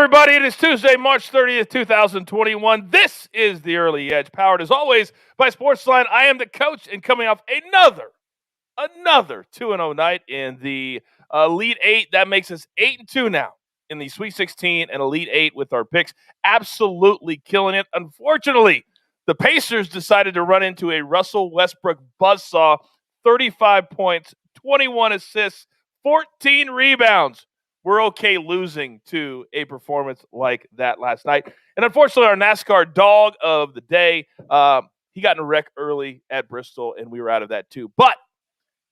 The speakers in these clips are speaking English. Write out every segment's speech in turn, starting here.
everybody? It is Tuesday, March 30th, 2021. This is the Early Edge, powered as always by SportsLine. I am the coach, and coming off another 2-0 night in the Elite Eight. That makes us 8-2 now in the Sweet 16 and Elite Eight with our picks. Absolutely killing it. Unfortunately, the Pacers decided to run into a Russell Westbrook buzzsaw. 35 points, 21 assists, 14 rebounds. We're okay losing to a performance like that last night. And unfortunately, our NASCAR dog of the day, he got in a wreck early at Bristol, and we were out of that too. But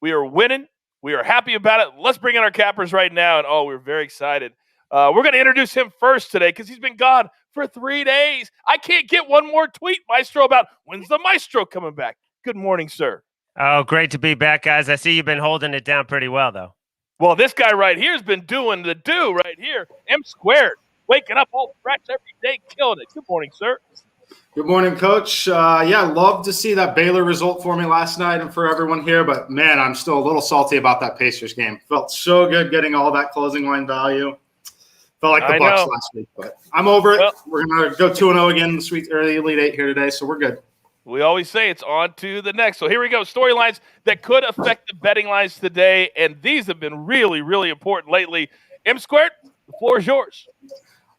we are winning. We are happy about it. Let's bring in our cappers right now. And, we're very excited. We're going to introduce him first today because he's been gone for 3 days. I can't get one more tweet, Maestro, about when's the Maestro coming back. Good morning, sir. Oh, great to be back, guys. I see you've been holding it down pretty well, though. Well, this guy right here has been doing the do right here. M squared, waking up all fresh every day, killing it. Good morning, sir. Good morning, Coach. Love to see that Baylor result for me last night and for everyone here. But, man, I'm still a little salty about that Pacers game. Felt so good getting all that closing line value. Felt like the Bucks last week. But I'm over it. Well, we're going to go 2-0 again in the Sweet Early Elite Eight here today, so we're good. We always say it's on to the next. So here we go. Storylines that could affect the betting lines today, and these have been really, really important lately. M squared, the floor is yours.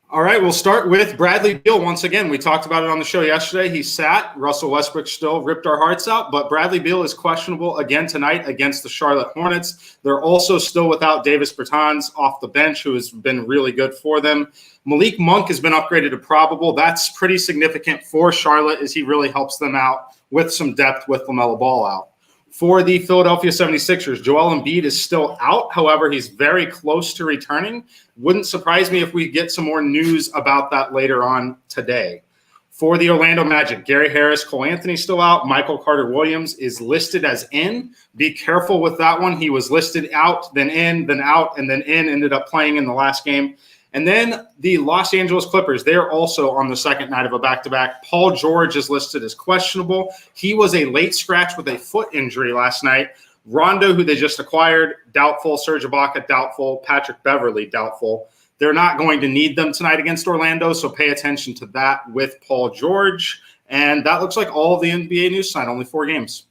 All right, we'll start with Bradley Beal once again. We talked about it on the show yesterday. He sat. Russell Westbrook still ripped our hearts out, but Bradley Beal is questionable again tonight against the Charlotte Hornets. They're also still without Davis Bertans off the bench, who has been really good for them. Malik Monk has been upgraded to probable. That's pretty significant for Charlotte as he really helps them out with some depth with LaMelo Ball out. For the Philadelphia 76ers, Joel Embiid is still out. However, he's very close to returning. Wouldn't surprise me if we get some more news about that later on today. For the Orlando Magic, Gary Harris, Cole Anthony still out. Michael Carter-Williams is listed as in. Be careful with that one. He was listed out, then in, then out, and then in. Ended up playing in the last game. And then the Los Angeles Clippers, they're also on the second night of a back-to-back. Paul George is listed as questionable. He was a late scratch with a foot injury last night. Rondo, who they just acquired, doubtful. Serge Ibaka, doubtful. Patrick Beverley, doubtful. They're not going to need them tonight against Orlando, so pay attention to that with Paul George. And that looks like all of the NBA news tonight, only 4 games.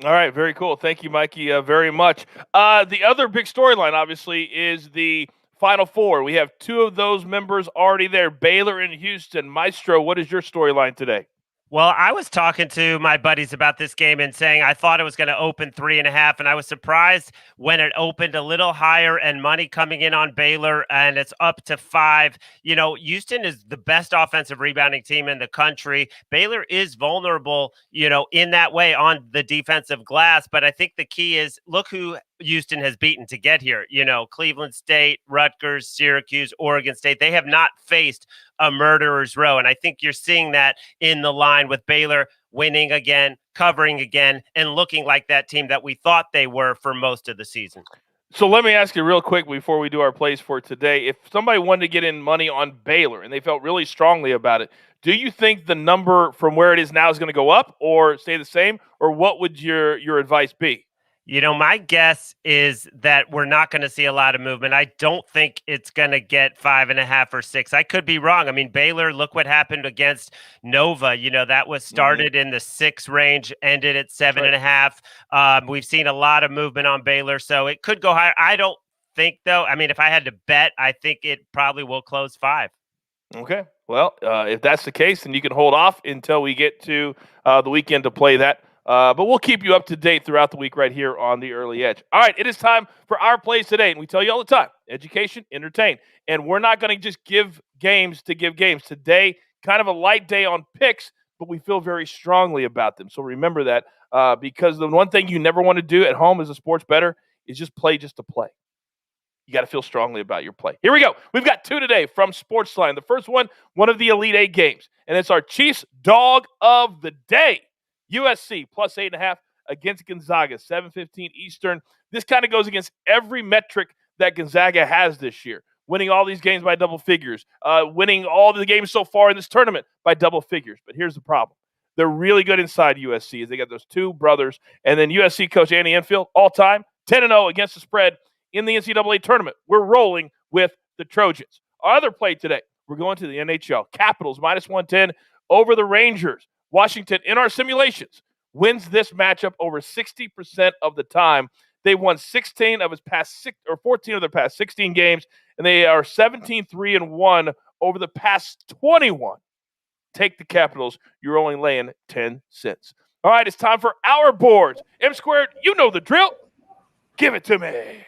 All right, very cool. Thank you, Mikey, very much. The other big storyline, obviously, is the Final Four. We have 2 of those members already there, Baylor and Houston. Maestro, what is your storyline today? Well, I was talking to my buddies about this game and saying I thought it was going to open 3.5, and I was surprised when it opened a little higher and money coming in on Baylor, and it's up to 5. You know, Houston is the best offensive rebounding team in the country. Baylor is vulnerable, in that way on the defensive glass, but I think the key is look who Houston has beaten to get here. Cleveland State, Rutgers, Syracuse, Oregon State. They have not faced a murderer's row. And I think you're seeing that in the line with Baylor winning again, covering again, and looking like that team that we thought they were for most of the season. So let me ask you real quick before we do our plays for today. If somebody wanted to get in money on Baylor and they felt really strongly about it, do you think the number from where it is now is going to go up or stay the same? Or what would your advice be? My guess is that we're not going to see a lot of movement. I don't think it's going to get 5.5 or 6. I could be wrong. I mean, Baylor, look what happened against Nova. That was started in the 6 range, ended at 7.5. We've seen a lot of movement on Baylor, so it could go higher. I don't think, though. I mean, if I had to bet, I think it probably will close 5. Okay. Well, if that's the case, then you can hold off until we get to the weekend to play that. But we'll keep you up to date throughout the week right here on the Early Edge. All right, it is time for our plays today. And we tell you all the time, education, entertain. And we're not going to just give games to give games. Today, kind of a light day on picks, but we feel very strongly about them. So remember that because the one thing you never want to do at home as a sports bettor is just play just to play. You got to feel strongly about your play. Here we go. We've got 2 today from SportsLine. The first one of the Elite Eight games. And it's our Chiefs dog of the day. USC plus 8.5 against Gonzaga, 7:15 Eastern. This kind of goes against every metric that Gonzaga has this year. Winning all these games by double figures. Winning all the games so far in this tournament by double figures. But here's the problem. They're really good inside USC. They got those 2 brothers. And then USC coach Andy Enfield, all-time, 10-0 against the spread in the NCAA tournament. We're rolling with the Trojans. Our other play today, We're going to the NHL. Capitals -110 over the Rangers. Washington, in our simulations, wins this matchup over 60% of the time. They've won 14 of their past 16 games, and they are 17-3-1 over the past 21. Take the Capitals. You're only laying 10 cents. All right, it's time for our boards. M Squared, you know the drill. Give it to me.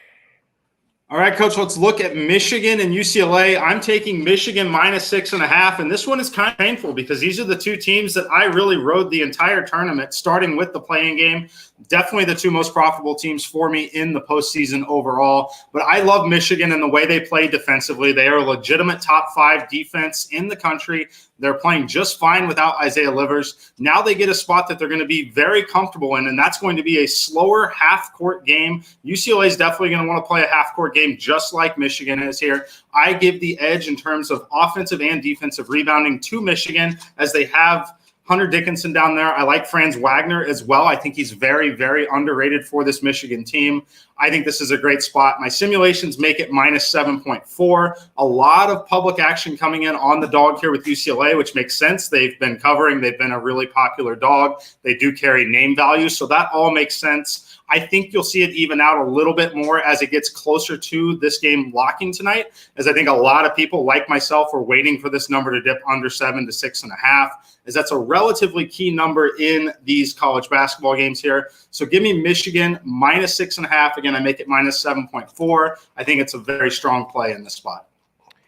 All right, Coach, let's look at Michigan and UCLA. I'm taking Michigan -6.5, and this one is kind of painful because these are the two teams that I really rode the entire tournament, starting with the playing game. Definitely the two most profitable teams for me in the postseason overall. But I love Michigan and the way they play defensively. They are a legitimate top 5 defense in the country. They're playing just fine without Isaiah Livers. Now they get a spot that they're going to be very comfortable in, and that's going to be a slower half-court game. UCLA is definitely going to want to play a half-court game just like Michigan is here. I give the edge in terms of offensive and defensive rebounding to Michigan, as they have Hunter Dickinson down there. I like Franz Wagner as well. I think he's very, very underrated for this Michigan team. I think this is a great spot. My simulations make it -7.4. A lot of public action coming in on the dog here with UCLA, which makes sense. They've been covering. They've been a really popular dog. They do carry name value, so that all makes sense. I think you'll see it even out a little bit more as it gets closer to this game locking tonight, as I think a lot of people, like myself, are waiting for this number to dip under 7 to 6.5, as that's a relatively key number in these college basketball games here. So give me Michigan -6.5. Again, I make it -7.4. I think it's a very strong play in this spot.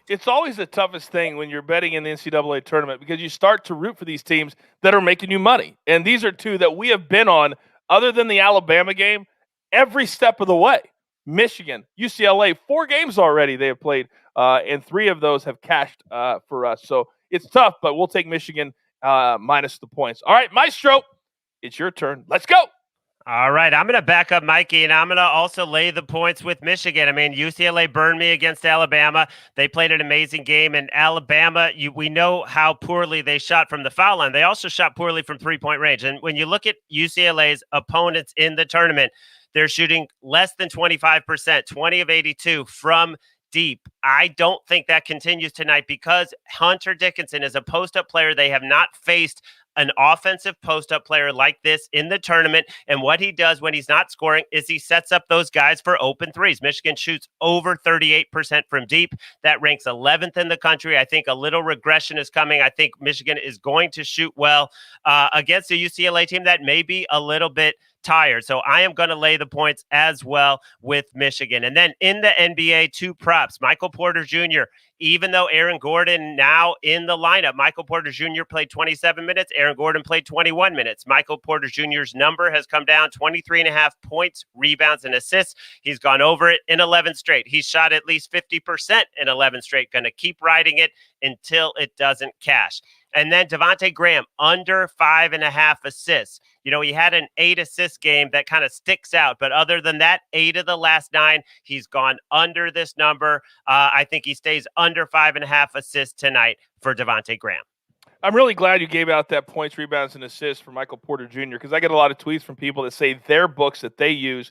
It's always the toughest thing when you're betting in the NCAA tournament, because you start to root for these teams that are making you money. And these are two that we have been on, other than the Alabama game, every step of the way. Michigan, UCLA, 4 games already they have played, and 3 of those have cashed for us. So it's tough, but we'll take Michigan minus the points. All right, Maestro, it's your turn. Let's go. All right, I'm going to back up Mikey, and I'm going to also lay the points with Michigan. I mean, UCLA burned me against Alabama. They played an amazing game, and Alabama, we know how poorly they shot from the foul line. They also shot poorly from three-point range. And when you look at UCLA's opponents in the tournament, they're shooting less than 25%, 20 of 82 from deep. I don't think that continues tonight because Hunter Dickinson is a post-up player. They have not faced an offensive post-up player like this in the tournament. And what he does when he's not scoring is he sets up those guys for open threes. Michigan shoots over 38% from deep. That ranks 11th in the country. I think a little regression is coming. I think Michigan is going to shoot well against a UCLA team that may be a little bit tired. So I am going to lay the points as well with Michigan. And then in the NBA, 2 props. Michael Porter Jr., even though Aaron Gordon now in the lineup, Michael Porter Jr. played 27 minutes. Aaron Gordon played 21 minutes. Michael Porter Jr.'s number has come down 23.5 points, rebounds, and assists. He's gone over it in 11 straight. He's shot at least 50% in 11 straight. Going to keep riding it until it doesn't cash. And then Devontae Graham, under 5.5 assists. You know, he had an 8-assist game that kind of sticks out. But other than that, 8 of the last 9, he's gone under this number. I think he stays under 5.5 assists tonight for Devontae Graham. I'm really glad you gave out that points, rebounds, and assists for Michael Porter Jr., because I get a lot of tweets from people that say their books that they use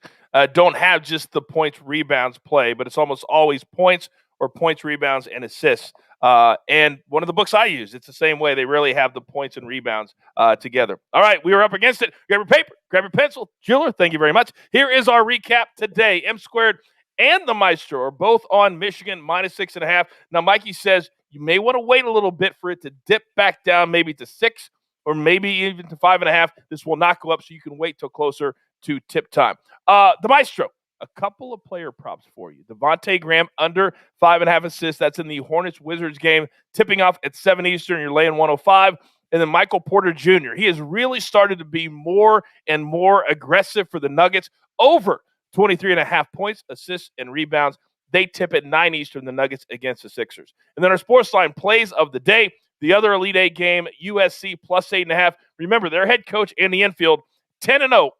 don't have just the points, rebounds play, but it's almost always points or points, rebounds, and assists. And one of the books I use, it's the same way. They really have the points and rebounds together. All right, we were up against it. Grab your paper, grab your pencil. Jeweler, thank you very much. Here is our recap today. M Squared and the Maestro are both on Michigan -6.5. Now, Mikey says you may want to wait a little bit for it to dip back down, maybe to 6 or maybe even to 5.5. This will not go up, so you can wait till closer to tip time. The Maestro, a couple of player props for you. Devontae Graham under 5.5 assists. That's in the Hornets-Wizards game, tipping off at 7 Eastern. You're laying 105. And then Michael Porter Jr., he has really started to be more and more aggressive for the Nuggets, over 23.5 points, assists, and rebounds. They tip at 9 Eastern, the Nuggets against the Sixers. And then our SportsLine plays of the day, the other Elite Eight game, USC +8.5. Remember, their head coach, Andy Enfield, 10-0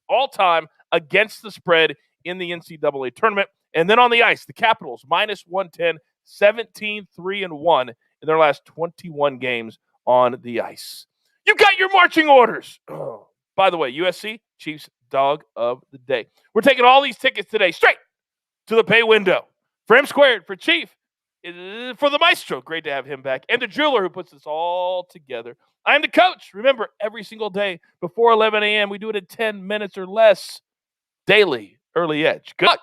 all-time against the spread in the NCAA tournament. And then on the ice, the Capitals, -110, 17-3-1 in their last 21 games on the ice. You got your marching orders. Oh, by the way, USC, Chiefs dog of the day. We're taking all these tickets today straight to the pay window. For M Squared, for Chief, For the maestro, great to have him back. And the jeweler who puts this all together. I'm the coach. Remember, every single day before 11 a.m., we do it in 10 minutes or less. Daily Early Edge. Good luck.